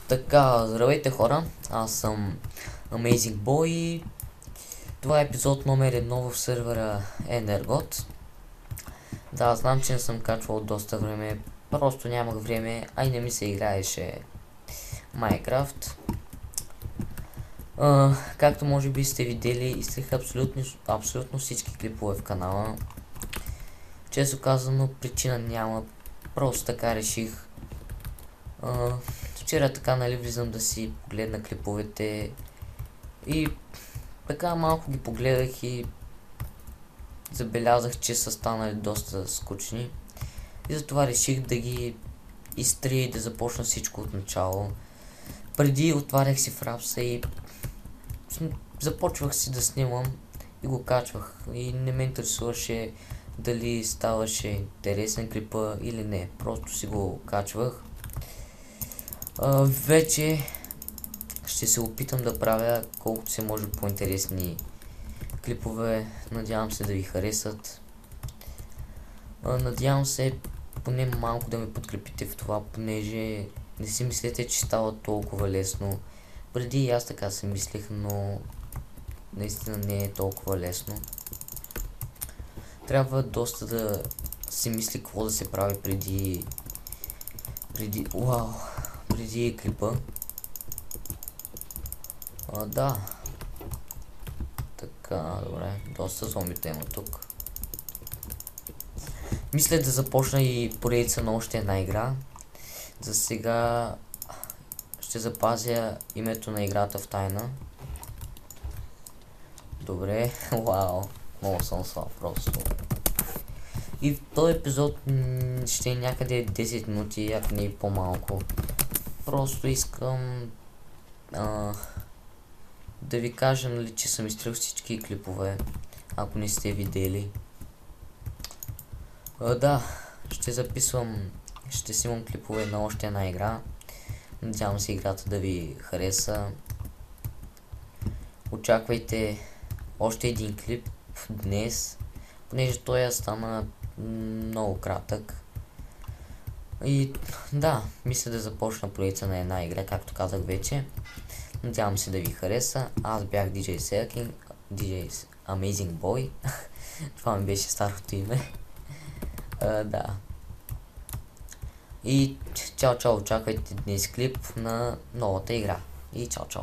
Така, здравейте хора, аз съм Amazing Boy и това е епизод номер 1 в сервера Energot. Да, знам, че не съм качвал доста време, просто нямах време, а и не ми се играеше Minecraft. Както може би сте видели, изтрих абсолютно всички клипове в канала. Често казано, причина няма, просто така реших. Вчера така, нали, влизам да си погледна клиповете и така малко ги погледах и забелязах, че са станали доста скучни и затова реших да ги изтрия и да започна всичко от начало. Преди отварях си фрапса и започвах си да снимам и го качвах и не ме интересуваше дали ставаше интересен клипа или не, просто си го качвах. Вече ще се опитам да правя колкото се може по-интересни клипове. Надявам се да ви харесат. Надявам се поне малко да ме подкрепите в това, понеже не си мислете, че става толкова лесно. Преди и аз така си мислех, но наистина не е толкова лесно. Трябва доста да си мисли какво да се прави преди клипа. Да. Така, добре. Доста зомбите има тук. Мисля да започна и поредица на още една игра. За сега ще запазя името на играта в тайна. Добре. Вау. Много съм слаб просто. И в този епизод ще е някъде 10 минути, ако не и по-малко. Просто искам да ви кажа, нали, че съм изтрил всички клипове, ако не сте видели. Да, ще снимам клипове на още една игра. Надявам се играта да ви хареса. Очаквайте още един клип днес, понеже той стана много кратък. И да, мисля да започна поредица на една игра, както казах вече. Надявам се да ви хареса. Аз бях DJ Selking, DJ Amazing Boy. Това ми беше старото име. Да. И чао, очаквайте днес клип на новата игра. И чао.